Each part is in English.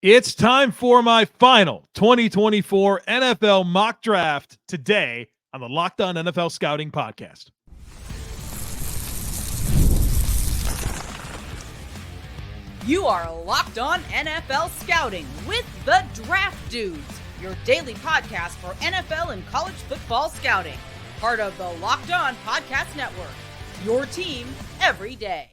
It's time for my final 2024 NFL mock draft today on the Locked On NFL Scouting Podcast. You are Locked On NFL Scouting with the Draft Dudes, your daily podcast for NFL and college football scouting. Part of the Locked On Podcast Network, your team every day.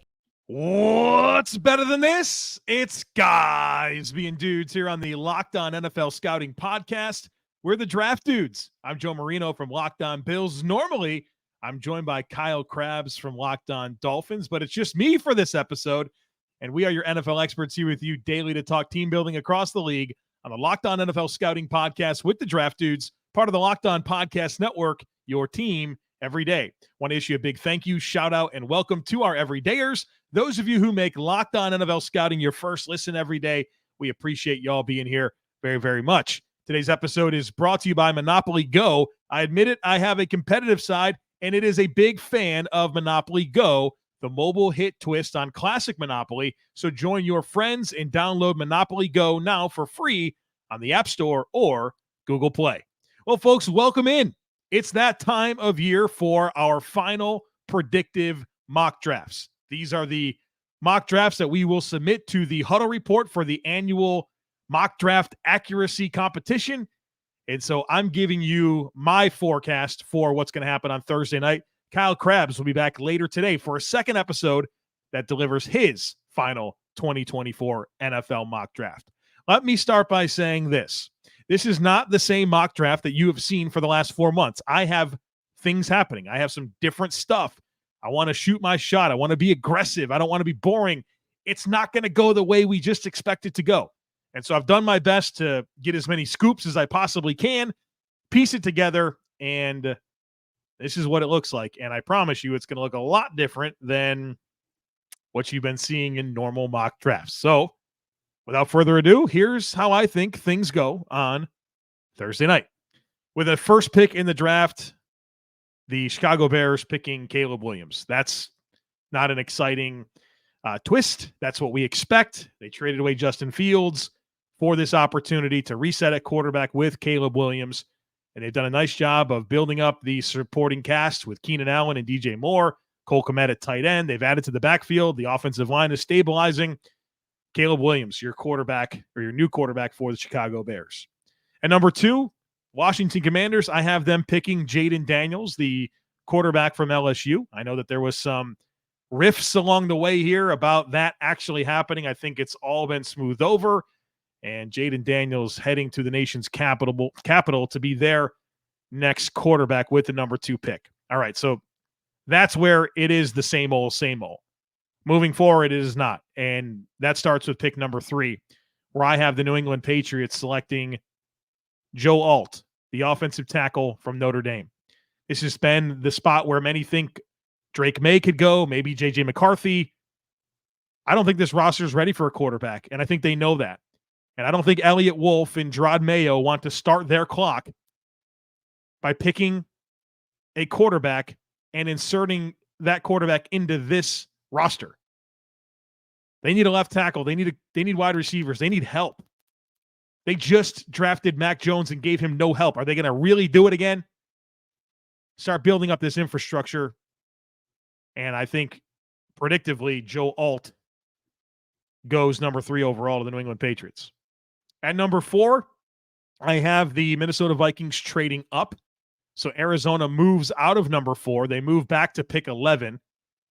What's better than this? It's guys being dudes here on the Locked On NFL Scouting Podcast. We're the Draft Dudes. I'm Joe Marino from Locked On Bills. Normally, I'm joined by Kyle Krabs from Locked On Dolphins, but it's just me for this episode. And we are your NFL experts here with you daily to talk team building across the league on the Locked On NFL Scouting Podcast with the Draft Dudes, part of the Locked On Podcast Network, your team every day. Want to issue a big thank you, shout out, and welcome to our everydayers. Those of you who make Locked On NFL Scouting your first listen every day, we appreciate y'all being here very, very much. Today's episode is brought to you by Monopoly Go. I admit it, I have a competitive side, and it is a big fan of Monopoly Go, the mobile hit twist on classic Monopoly. So join your friends and download Monopoly Go now for free on the App Store or Google Play. Well, folks, welcome in. It's that time of year for our final predictive mock drafts. These are the mock drafts that we will submit to the Huddle Report for the annual mock draft accuracy competition. And so I'm giving you my forecast for what's going to happen on Thursday night. Kyle Krabs will be back later today for a second episode that delivers his final 2024 NFL mock draft. Let me start by saying this. This is not the same mock draft that you have seen for the last 4 months. I have things happening. I have some different stuff. I want to shoot my shot. I want to be aggressive. I don't want to be boring. It's not going to go the way we just expect it to go. And so I've done my best to get as many scoops as I possibly can, piece it together, and this is what it looks like. And I promise you it's going to look a lot different than what you've been seeing in normal mock drafts. So without further ado, here's how I think things go on Thursday night. With a first pick in the draft, the Chicago Bears picking Caleb Williams. That's not an exciting twist. That's what we expect. They traded away Justin Fields for this opportunity to reset at quarterback with Caleb Williams. And they've done a nice job of building up the supporting cast with Keenan Allen and DJ Moore, Cole Kmet at tight end. They've added to the backfield. The offensive line is stabilizing. Caleb Williams, your quarterback or your new quarterback for the Chicago Bears. And number 2, Washington Commanders, I have them picking Jaden Daniels, the quarterback from LSU. I know that there was some riffs along the way here about that actually happening. I think it's all been smoothed over, and Jaden Daniels heading to the nation's capital to be their next quarterback with the number 2 pick. All right, so that's where it is the same old, same old. Moving forward, it is not, and that starts with pick number 3, where I have the New England Patriots selecting Joe Alt, the offensive tackle from Notre Dame. This has been the spot where many think Drake Maye could go, maybe J.J. McCarthy. I don't think this roster is ready for a quarterback, and I think they know that. And I don't think Elliott Wolf and Gerard Mayo want to start their clock by picking a quarterback and inserting that quarterback into this roster. They need a left tackle. They need wide receivers. They need help. They just drafted Mac Jones and gave him no help. Are they going to really do it again? Start building up this infrastructure. And I think, predictively, Joe Alt goes number 3 overall to the New England Patriots. At number 4, I have the Minnesota Vikings trading up. So Arizona moves out of number 4. They move back to pick 11.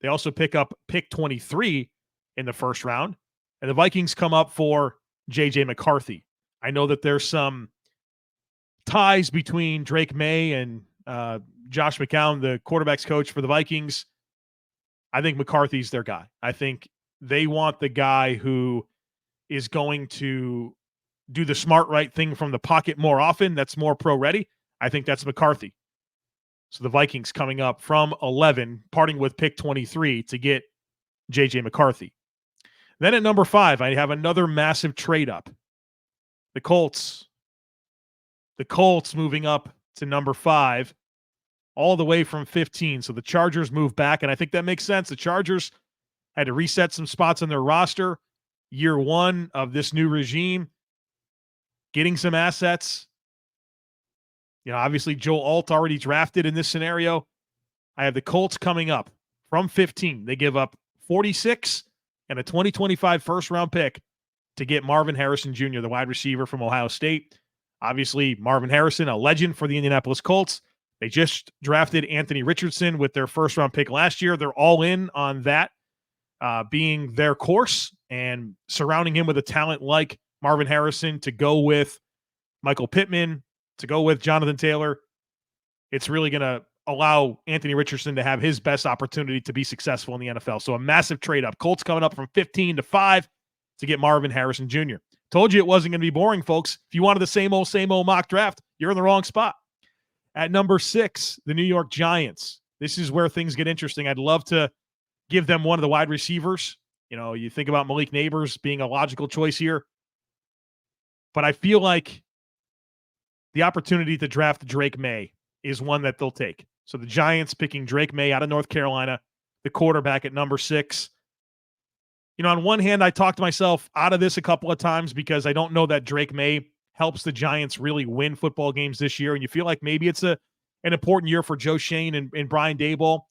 They also pick up pick 23 in the first round. And the Vikings come up for J.J. McCarthy. I know that there's some ties between Drake Maye and Josh McCown, the quarterback's coach for the Vikings. I think McCarthy's their guy. I think they want the guy who is going to do the smart right thing from the pocket more often. That's more pro-ready. I think that's McCarthy. So the Vikings coming up from 11, parting with pick 23 to get J.J. McCarthy. Then at number 5, I have another massive trade up. The Colts moving up to number 5, all the way from 15. So the Chargers move back, and I think that makes sense. The Chargers had to reset some spots on their roster. Year 1 of this new regime. getting some assets. Obviously Joe Alt already drafted in this scenario. I have the Colts coming up from 15. They give up 46 and a 2025 first-round pick to get Marvin Harrison Jr., the wide receiver from Ohio State. Obviously, Marvin Harrison, a legend for the Indianapolis Colts. They just drafted Anthony Richardson with their first-round pick last year. They're all in on that being their course and surrounding him with a talent like Marvin Harrison to go with Michael Pittman, to go with Jonathan Taylor. It's really going to allow Anthony Richardson to have his best opportunity to be successful in the NFL. So a massive trade-up. Colts coming up from 15 to 5 to get Marvin Harrison Jr. Told you it wasn't going to be boring, folks. If you wanted the same old mock draft, you're in the wrong spot. At number 6, the New York Giants. This is where things get interesting. I'd love to give them one of the wide receivers. You think about Malik Nabers being a logical choice here. But I feel like the opportunity to draft Drake Maye is one that they'll take. So the Giants picking Drake Maye out of North Carolina, the quarterback at number 6. On one hand, I talked myself out of this a couple of times because I don't know that Drake Maye helps the Giants really win football games this year. And you feel like maybe it's an important year for Joe Shane and Brian Daboll.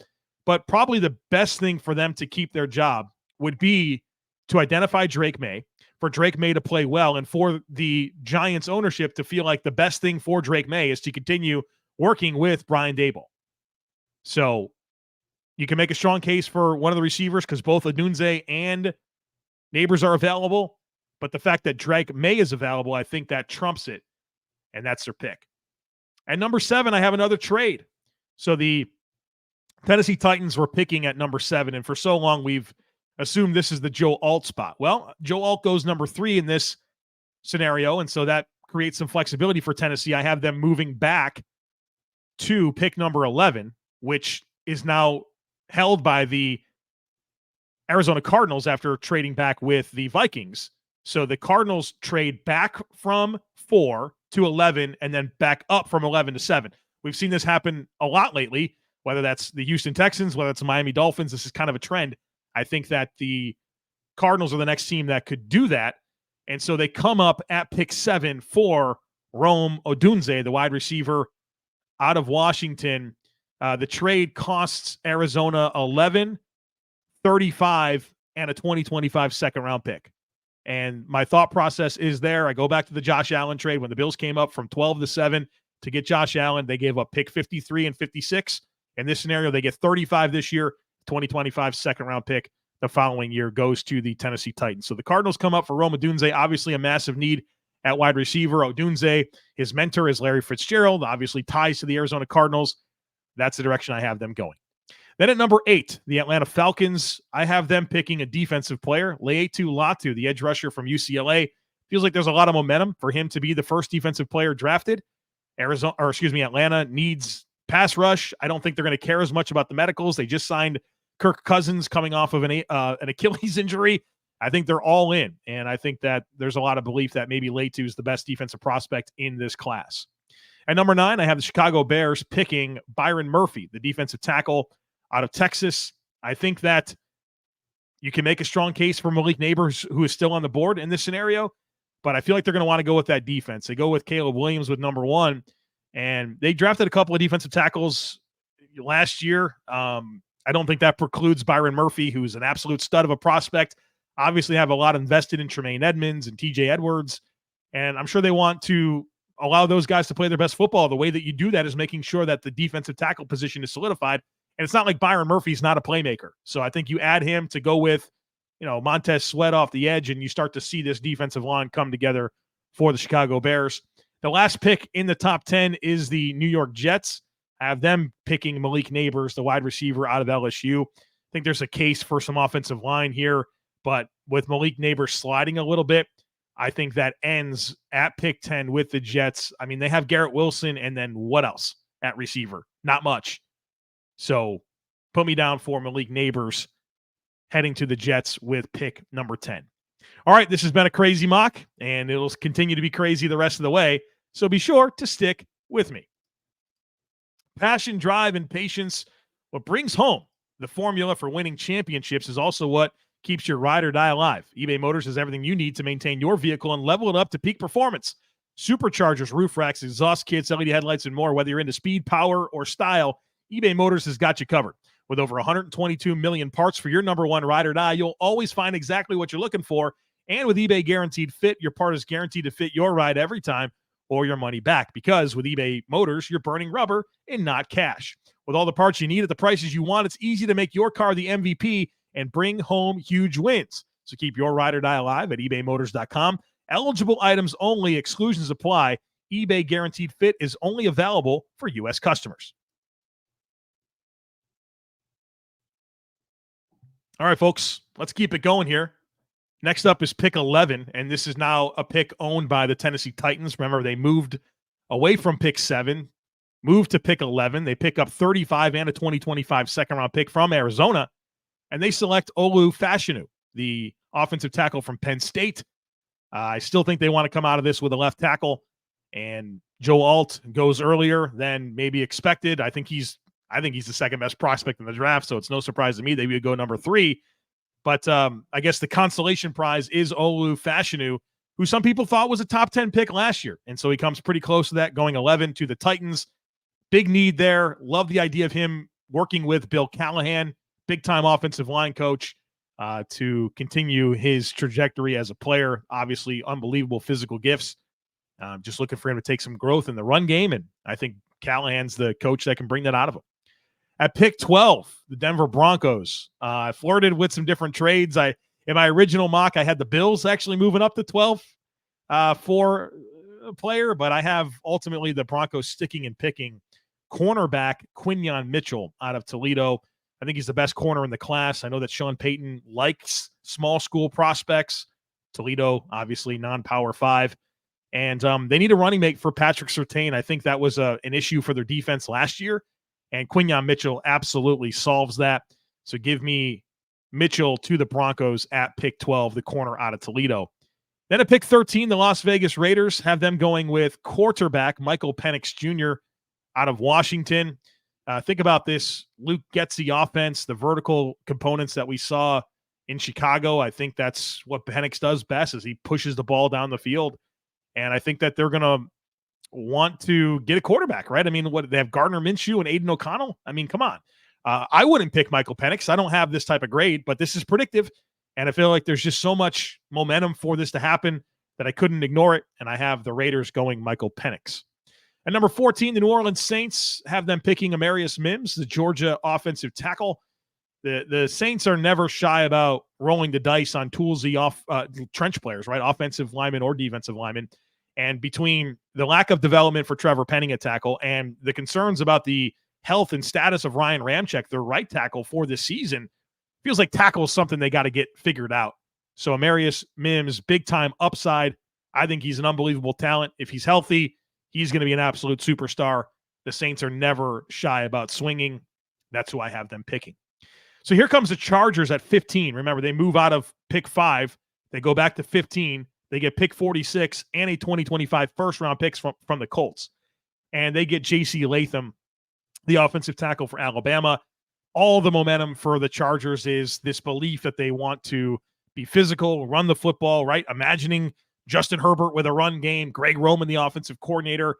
But probably the best thing for them to keep their job would be to identify Drake Maye, for Drake Maye to play well, and for the Giants ownership to feel like the best thing for Drake Maye is to continue working with Brian Daboll. So you can make a strong case for one of the receivers because both Odunze and Nabers are available. But the fact that Drake Maye is available, I think that trumps it. And that's their pick. At number 7, I have another trade. So the Tennessee Titans were picking at number 7. And for so long, we've assumed this is the Joe Alt spot. Well, Joe Alt goes number 3 in this scenario. And so that creates some flexibility for Tennessee. I have them moving back to pick number 11, which is now held by the Arizona Cardinals after trading back with the Vikings. So the Cardinals trade back from 4 to 11 and then back up from 11 to 7. We've seen this happen a lot lately, whether that's the Houston Texans, whether it's the Miami Dolphins. This is kind of a trend. I think that the Cardinals are the next team that could do that. And so they come up at pick 7 for Rome Odunze, the wide receiver out of Washington. The trade costs Arizona 11, 35, and a 2025 second-round pick. And my thought process is there. I go back to the Josh Allen trade. When the Bills came up from 12 to 7 to get Josh Allen, they gave up pick 53 and 56. In this scenario, they get 35 this year, 2025 second-round pick the following year goes to the Tennessee Titans. So the Cardinals come up for Rome Odunze, obviously a massive need at wide receiver. Odunze, his mentor is Larry Fitzgerald, obviously ties to the Arizona Cardinals. That's the direction I have them going. Then at number 8, the Atlanta Falcons, I have them picking a defensive player, Leatu Latu, the edge rusher from UCLA. Feels like there's a lot of momentum for him to be the first defensive player drafted. Atlanta needs pass rush. I don't think they're going to care as much about the medicals. They just signed Kirk Cousins coming off of an Achilles injury. I think they're all in, and I think that there's a lot of belief that maybe Leatu is the best defensive prospect in this class. At number 9, I have the Chicago Bears picking Byron Murphy, the defensive tackle out of Texas. I think that you can make a strong case for Malik Nabers, who is still on the board in this scenario, but I feel like they're going to want to go with that defense. They go with Caleb Williams with number 1, and they drafted a couple of defensive tackles last year. I don't think that precludes Byron Murphy, who's an absolute stud of a prospect. Obviously have a lot invested in Tremaine Edmonds and TJ Edwards, and I'm sure they want to allow those guys to play their best football. The way that you do that is making sure that the defensive tackle position is solidified. And it's not like Byron Murphy's not a playmaker. So I think you add him to go with, Montez Sweat off the edge, and you start to see this defensive line come together for the Chicago Bears. The last pick in the top 10 is the New York Jets. I have them picking Malik Nabers, the wide receiver out of LSU. I think there's a case for some offensive line here, but with Malik Nabers sliding a little bit, I think that ends at pick 10 with the Jets. I mean, they have Garrett Wilson, and then what else at receiver? Not much. So put me down for Malik Nabers heading to the Jets with pick number 10. All right, this has been a crazy mock, and it'll continue to be crazy the rest of the way. So be sure to stick with me. Passion, drive, and patience, what brings home the formula for winning championships, is also what keeps your ride or die alive. eBay Motors has everything you need to maintain your vehicle and level it up to peak performance. superchargers, roof racks, exhaust kits, LED headlights, and more. Whether you're into speed, power, or style, eBay Motors has got you covered. With over 122 million parts for your number one ride or die, you'll always find exactly what you're looking for. And with eBay Guaranteed Fit, your part is guaranteed to fit your ride every time or your money back. Because with eBay Motors, you're burning rubber and not cash. With all the parts you need at the prices you want, it's easy to make your car the MVP and bring home huge wins. So keep your ride or die alive at ebaymotors.com. Eligible items only. Exclusions apply. eBay Guaranteed Fit is only available for U.S. customers. All right, folks, let's keep it going here. Next up is pick 11, and this is now a pick owned by the Tennessee Titans. Remember, they moved away from pick 7, moved to pick 11. They pick up 35 and a 2025 second-round pick from Arizona, and they select Olu Fashanu, the offensive tackle from Penn State. I still think they want to come out of this with a left tackle, and Joe Alt goes earlier than maybe expected. I think he's the second best prospect in the draft, so it's no surprise to me they would go number 3. But I guess the consolation prize is Olu Fashanu, who some people thought was a top 10 pick last year. And so he comes pretty close to that, going 11 to the Titans. Big need there. Love the idea of him working with Bill Callahan, big-time offensive line coach, to continue his trajectory as a player. Obviously, unbelievable physical gifts. Just looking for him to take some growth in the run game, and I think Callahan's the coach that can bring that out of him. At pick 12, the Denver Broncos. I flirted with some different trades. In my original mock, I had the Bills actually moving up to 12 for a player, but I have ultimately the Broncos sticking and picking cornerback Quinyon Mitchell out of Toledo. I think he's the best corner in the class. I know that Sean Payton likes small school prospects. Toledo, obviously, non-power 5. And they need a running mate for Patrick Surtain. I think that was an issue for their defense last year. And Quinyon Mitchell absolutely solves that. So give me Mitchell to the Broncos at pick 12, the corner out of Toledo. Then at pick 13, the Las Vegas Raiders have them going with quarterback Michael Penix Jr. out of Washington. Think about this. Luke gets the offense, the vertical components that we saw in Chicago. I think that's what Penix does best, is he pushes the ball down the field. And I think that they're going to want to get a quarterback, right? I mean, what they have Gardner Minshew and Aiden O'Connell. I mean, come on. I wouldn't pick Michael Penix. I don't have this type of grade, but this is predictive. And I feel like there's just so much momentum for this to happen that I couldn't ignore it. And I have the Raiders going Michael Penix. At number 14, the New Orleans Saints have them picking Amarius Mims, the Georgia offensive tackle. The Saints are never shy about rolling the dice on toolsy trench players, right? Offensive linemen or defensive linemen. And between the lack of development for Trevor Penning at tackle and the concerns about the health and status of Ryan Ramczyk, their right tackle for this season, feels like tackle is something they got to get figured out. So Amarius Mims, big-time upside. I think he's an unbelievable talent. If he's healthy, he's going to be an absolute superstar. The Saints are never shy about swinging. That's who I have them picking. So here comes the Chargers at 15. Remember, they move out of pick 5. They go back to 15. They get pick 46 and a 2025 first-round picks from the Colts. And they get J.C. Latham, the offensive tackle for Alabama. All the momentum for the Chargers is this belief that they want to be physical, run the football, right? Imagining Justin Herbert with a run game, Greg Roman, the offensive coordinator.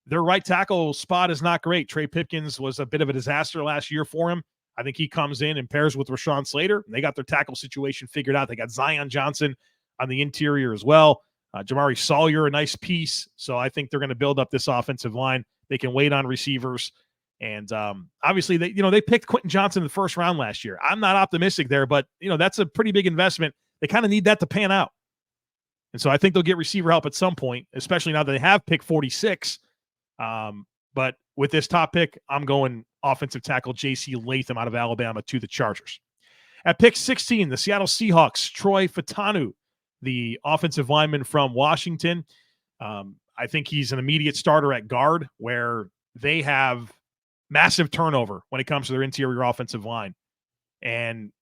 Their right tackle spot is not great. Trey Pipkins was a bit of a disaster last year for him. I think he comes in and pairs with Rashawn Slater. They got their tackle situation figured out. They got Zion Johnson on the interior as well. Jamari Sawyer, a nice piece. So I think they're going to build up this offensive line. They can wait on receivers. And obviously, they picked Quentin Johnson in the first round last year. I'm not optimistic there, but that's a pretty big investment. They kind of need that to pan out. And so I think they'll get receiver help at some point, especially now that they have pick 46. But with this top pick, I'm going offensive tackle J.C. Latham out of Alabama to the Chargers. At pick 16, the Seattle Seahawks, Troy Fautanu, the offensive lineman from Washington. I think he's an immediate starter at guard, where they have massive turnover when it comes to their interior offensive line. And,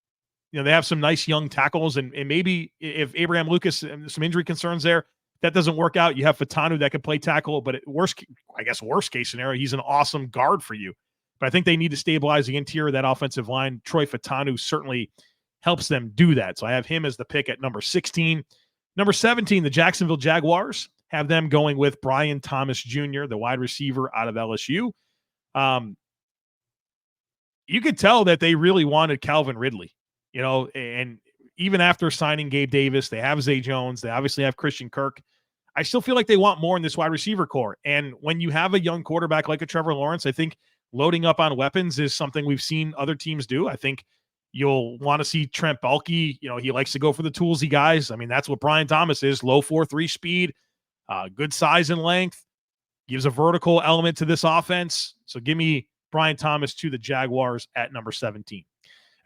they have some nice young tackles, and maybe if Abraham Lucas, some injury concerns there, that doesn't work out. You have Fautanu that could play tackle, but worst case scenario, he's an awesome guard for you. But I think they need to stabilize the interior of that offensive line. Troy Fautanu certainly helps them do that. So I have him as the pick at number 16. Number 17, the Jacksonville Jaguars have them going with Brian Thomas Jr., the wide receiver out of LSU. You could tell that they really wanted Calvin Ridley, and even after signing Gabe Davis, they have Zay Jones. They obviously have Christian Kirk. I still feel like they want more in this wide receiver core. And when you have a young quarterback like a Trevor Lawrence, I think loading up on weapons is something we've seen other teams do. I think you'll want to see Trent Baalke. He likes to go for the toolsy guys. I mean, that's what Brian Thomas is. Low 4.3 speed, good size and length, gives a vertical element to this offense. So give me Brian Thomas to the Jaguars at number 17.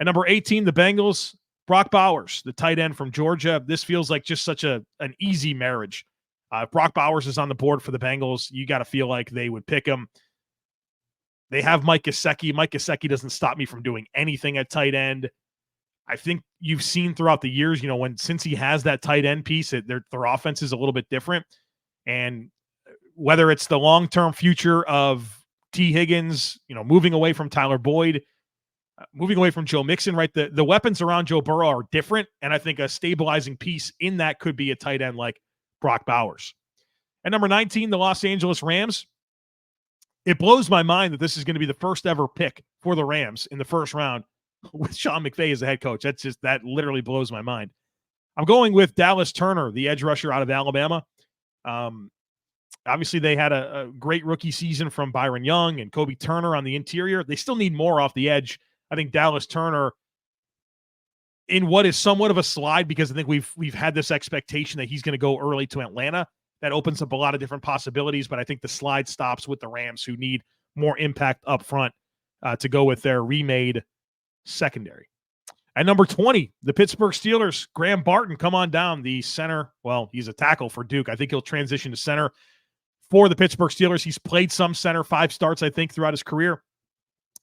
At number 18, the Bengals, Brock Bowers, the tight end from Georgia. This feels like just such an easy marriage. If Brock Bowers is on the board for the Bengals, you got to feel like they would pick him. They have Mike Gesicki. Mike Gesicki doesn't stop me from doing anything at tight end. I think you've seen throughout the years, since he has that tight end piece, their offense is a little bit different. And whether it's the long-term future of T. Higgins, moving away from Tyler Boyd, moving away from Joe Mixon, right? The weapons around Joe Burrow are different. And I think a stabilizing piece in that could be a tight end like Brock Bowers. At number 19, the Los Angeles Rams. It blows my mind that this is going to be the first ever pick for the Rams in the first round with Sean McVay as the head coach. That literally blows my mind. I'm going with Dallas Turner, the edge rusher out of Alabama. Obviously, they had a great rookie season from Byron Young and Kobe Turner on the interior. They still need more off the edge. I think Dallas Turner, in what is somewhat of a slide, because I think we've had this expectation that he's going to go early to Atlanta. That opens up a lot of different possibilities, but I think the slide stops with the Rams, who need more impact up front to go with their remade secondary. At number 20, the Pittsburgh Steelers, Graham Barton, come on down, the center. Well, he's a tackle for Duke. I think he'll transition to center for the Pittsburgh Steelers. He's played some center, 5 starts, I think, throughout his career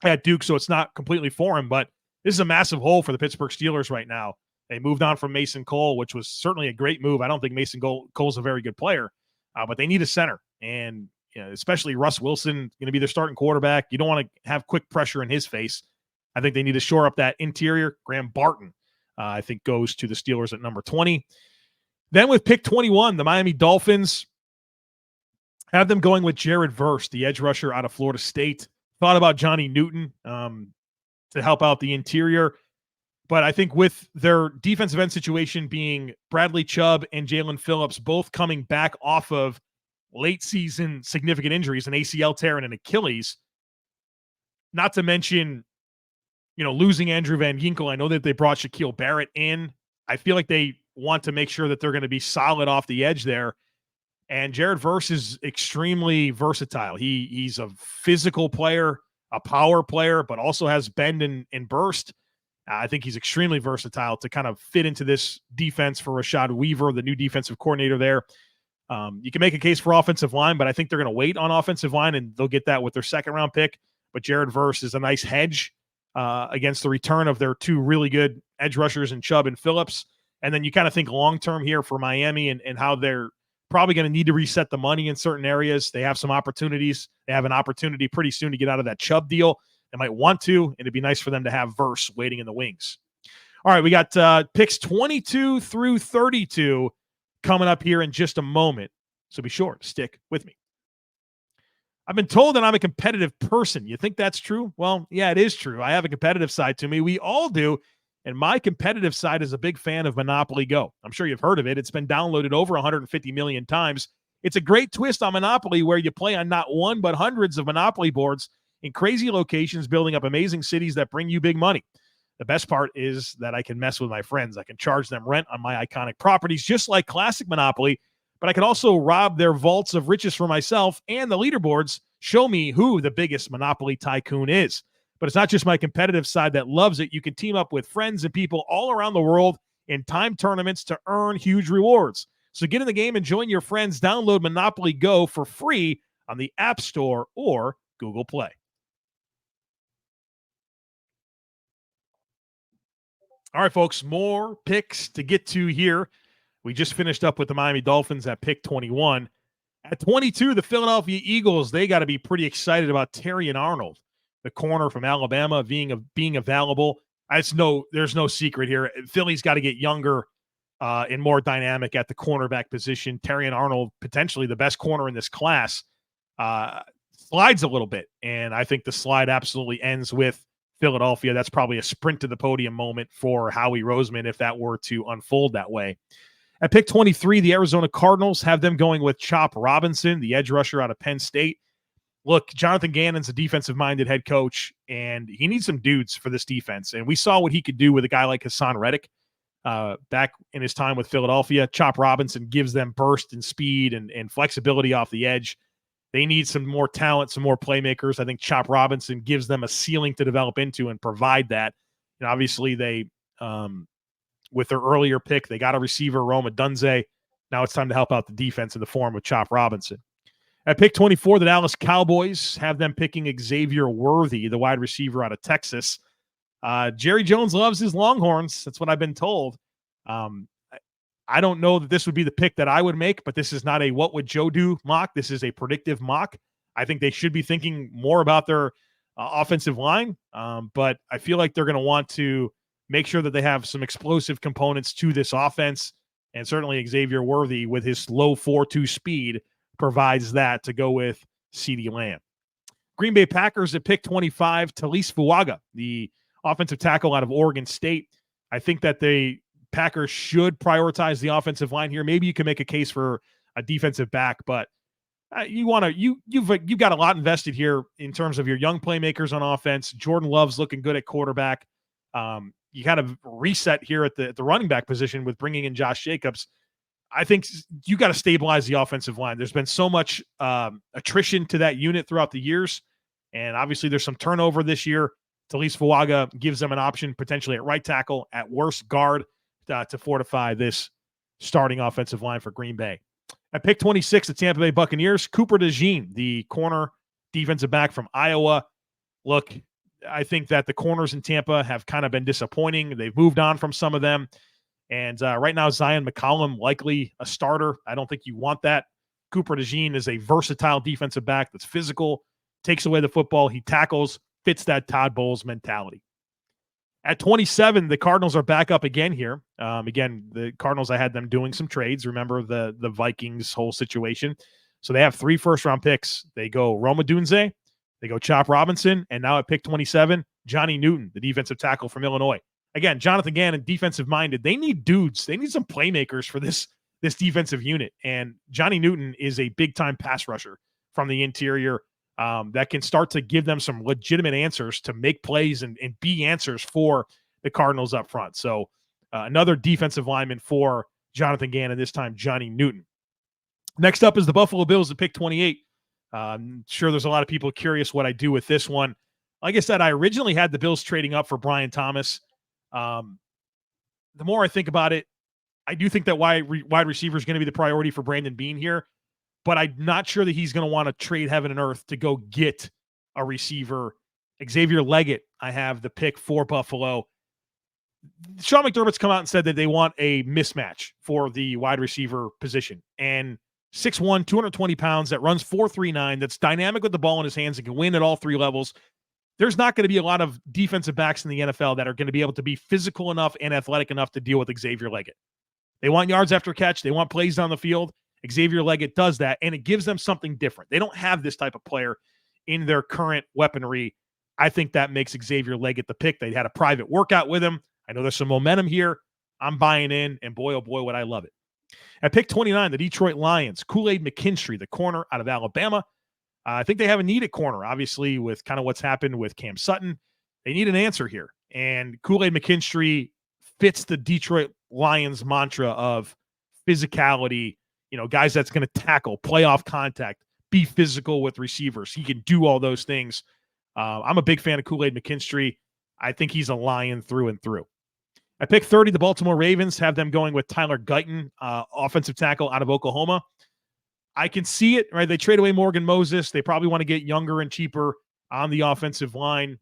at Duke, so it's not completely foreign, but this is a massive hole for the Pittsburgh Steelers right now. They moved on from Mason Cole, which was certainly a great move. I don't think Mason Cole's a very good player, but they need a center. And especially Russ Wilson going to be their starting quarterback. You don't want to have quick pressure in his face. I think they need to shore up that interior. Graham Barton, I think, goes to the Steelers at number 20. Then with pick 21, the Miami Dolphins have them going with Jared Verse, the edge rusher out of Florida State. Thought about Johnny Newton to help out the interior. But I think with their defensive end situation being Bradley Chubb and Jalen Phillips both coming back off of late season significant injuries, an ACL tear and an Achilles, not to mention, losing Andrew Van Ginkel. I know that they brought Shaquille Barrett in. I feel like they want to make sure that they're going to be solid off the edge there. And Jared Verse is extremely versatile. He's a physical player, a power player, but also has bend and burst. I think he's extremely versatile to kind of fit into this defense for Rashad Weaver, the new defensive coordinator there. You can make a case for offensive line, but I think they're going to wait on offensive line, and they'll get that with their second-round pick. But Jared Verse is a nice hedge against the return of their 2 really good edge rushers in Chubb and Phillips. And then you kind of think long-term here for Miami and how they're probably going to need to reset the money in certain areas. They have some opportunities. They have an opportunity pretty soon to get out of that Chubb deal. They might want to, and it'd be nice for them to have Verse waiting in the wings. All right, we got picks 22 through 32 coming up here in just a moment, so be sure to stick with me. I've been told that I'm a competitive person. You think that's true? Well, yeah, it is true. I have a competitive side to me. We all do, and my competitive side is a big fan of Monopoly Go. I'm sure you've heard of it. It's been downloaded over 150 million times. It's a great twist on Monopoly where you play on not one but hundreds of Monopoly boards in crazy locations, building up amazing cities that bring you big money. The best part is that I can mess with my friends. I can charge them rent on my iconic properties, just like classic Monopoly, but I can also rob their vaults of riches for myself, and the leaderboards show me who the biggest Monopoly tycoon is. But it's not just my competitive side that loves it. You can team up with friends and people all around the world in time tournaments to earn huge rewards. So get in the game and join your friends. Download Monopoly Go for free on the App Store or Google Play. All right, folks, more picks to get to here. We just finished up with the Miami Dolphins at pick 21. At 22, the Philadelphia Eagles, they got to be pretty excited about Terrion Arnold, the corner from Alabama, being available. There's no secret here. Philly's got to get younger and more dynamic at the cornerback position. Terrion Arnold, potentially the best corner in this class, slides a little bit. And I think the slide absolutely ends with Philadelphia. That's probably a sprint to the podium moment for Howie Roseman if that were to unfold that way. At pick 23, the Arizona Cardinals have them going with Chop Robinson, the edge rusher out of Penn State. Look, Jonathan Gannon's a defensive-minded head coach, and he needs some dudes for this defense. And we saw what he could do with a guy like Hassan Reddick back in his time with Philadelphia. Chop Robinson gives them burst and speed and flexibility off the edge. They need some more talent, some more playmakers. I think Chop Robinson gives them a ceiling to develop into and provide that. And obviously, they with their earlier pick, they got a receiver, Odunze. Now it's time to help out the defense in the form of Chop Robinson. At pick 24, the Dallas Cowboys have them picking Xavier Worthy, the wide receiver out of Texas. Jerry Jones loves his Longhorns. That's what I've been told. I don't know that this would be the pick that I would make, but this is not a what would Joe do mock. This is a predictive mock. I think they should be thinking more about their offensive line, but I feel like they're going to want to make sure that they have some explosive components to this offense, and certainly Xavier Worthy with his low 4.2 speed provides that to go with CeeDee Lamb. Green Bay Packers at pick 25, Talise Fuaga, the offensive tackle out of Oregon State. I think that Packers should prioritize the offensive line here. Maybe you can make a case for a defensive back, but you've got a lot invested here in terms of your young playmakers on offense. Jordan Love's looking good at quarterback. You kind of reset here at the running back position with bringing in Josh Jacobs. I think you got to stabilize the offensive line. There's been so much attrition to that unit throughout the years, and obviously there's some turnover this year. Talise Fuaga gives them an option potentially at right tackle, at worst guard, to fortify this starting offensive line for Green Bay. At pick 26, the Tampa Bay Buccaneers, Cooper DeJean, the corner defensive back from Iowa. Look, I think that the corners in Tampa have kind of been disappointing. They've moved on from some of them. And right now, Zion McCollum, likely a starter. I don't think you want that. Cooper DeJean is a versatile defensive back that's physical, takes away the football, he tackles, fits that Todd Bowles mentality. At 27, the Cardinals are back up again here. Again, the Cardinals, I had them doing some trades. Remember the Vikings whole situation. So they have 3 first-round picks. They go Odunze, they go Chop Robinson, and now at pick 27, Johnny Newton, the defensive tackle from Illinois. Again, Jonathan Gannon, defensive-minded. They need dudes. They need some playmakers for this defensive unit. And Johnny Newton is a big-time pass rusher from the interior that can start to give them some legitimate answers to make plays and be answers for the Cardinals up front. So another defensive lineman for Jonathan Gannon, this time Johnny Newton. Next up is the Buffalo Bills at pick 28. I'm sure there's a lot of people curious what I do with this one. Like I said, I originally had the Bills trading up for Brian Thomas. The more I think about it, I do think that wide receiver is going to be the priority for Brandon Beane here, but I'm not sure that he's going to want to trade heaven and earth to go get a receiver. Xavier Legette, I have the pick for Buffalo. Sean McDermott's come out and said that they want a mismatch for the wide receiver position. And 6'1", 220 pounds, that runs 4.39, that's dynamic with the ball in his hands and can win at all 3 levels. There's not going to be a lot of defensive backs in the NFL that are going to be able to be physical enough and athletic enough to deal with Xavier Legette. They want yards after catch. They want plays down the field. Xavier Legette does that, and it gives them something different. They don't have this type of player in their current weaponry. I think that makes Xavier Legette the pick. They had a private workout with him. I know there's some momentum here. I'm buying in, and boy, oh boy, would I love it. At pick 29, the Detroit Lions, Kool-Aid McKinstry, the corner out of Alabama. I think they have a need at corner, obviously, with kind of what's happened with Cam Sutton. They need an answer here. And Kool-Aid McKinstry fits the Detroit Lions mantra of physicality, guys that's going to tackle, play off contact, be physical with receivers. He can do all those things. I'm a big fan of Kool-Aid McKinstry. I think he's a Lion through and through. At pick 30, the Baltimore Ravens have them going with Tyler Guyton, offensive tackle out of Oklahoma. I can see it, right? They trade away Morgan Moses. They probably want to get younger and cheaper on the offensive line.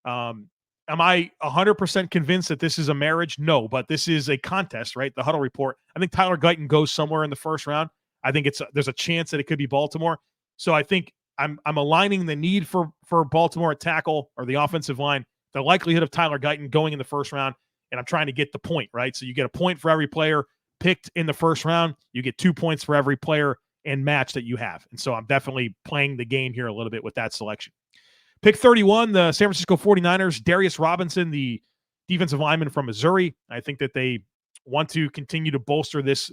Am I 100% convinced that this is a marriage? No, but this is a contest, right? The Huddle Report. I think Tyler Guyton goes somewhere in the first round. I think there's a chance that it could be Baltimore. So I think I'm aligning the need for Baltimore at tackle or the offensive line, the likelihood of Tyler Guyton going in the first round, and I'm trying to get the point, right? So you get a point for every player picked in the first round, you get 2 points for every player and match that you have. And so I'm definitely playing the game here a little bit with that selection. Pick 31, the San Francisco 49ers, Darius Robinson, the defensive lineman from Missouri. I think that they want to continue to bolster this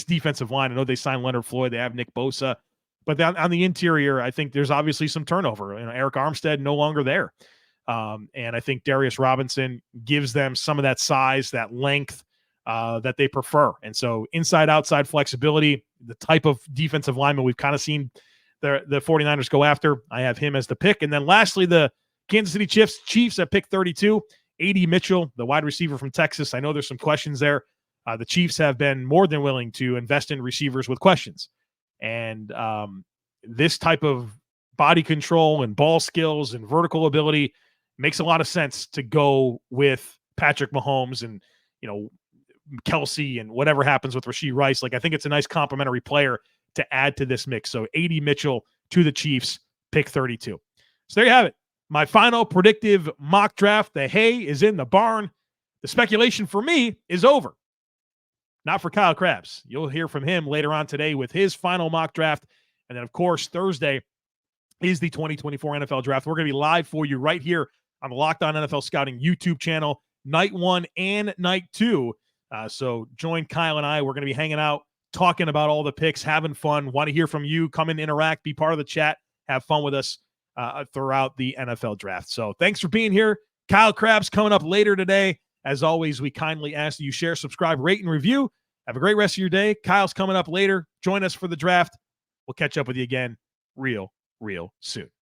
defensive line. I know they signed Leonard Floyd. They have Nick Bosa. But on the interior, I think there's obviously some turnover. Eric Armstead no longer there. And I think Darius Robinson gives them some of that size, that length that they prefer. And so inside-outside flexibility, the type of defensive lineman we've kind of seen the 49ers go after, I have him as the pick. And then lastly, the Kansas City Chiefs at pick 32, A.D. Mitchell, the wide receiver from Texas. I know there's some questions there. The Chiefs have been more than willing to invest in receivers with questions. And this type of body control and ball skills and vertical ability makes a lot of sense to go with Patrick Mahomes and, Kelsey and whatever happens with Rashee Rice. Like, I think it's a nice complementary player to add to this mix. So A.D. Mitchell to the Chiefs, pick 32. So there you have it. My final predictive mock draft. The hay is in the barn. The speculation for me is over. Not for Kyle Krabs. You'll hear from him later on today with his final mock draft. And then, of course, Thursday is the 2024 NFL Draft. We're going to be live for you right here on the Locked On NFL Scouting YouTube channel, night 1 and night 2. So join Kyle and I. We're going to be hanging out, talking about all the picks, having fun. Want to hear from you. Come and interact, be part of the chat, have fun with us throughout the NFL Draft. So thanks for being here. Kyle Krabs coming up later today. As always, we kindly ask that you share, subscribe, rate, and review. Have a great rest of your day. Kyle's coming up later. Join us for the draft. We'll catch up with you again real soon.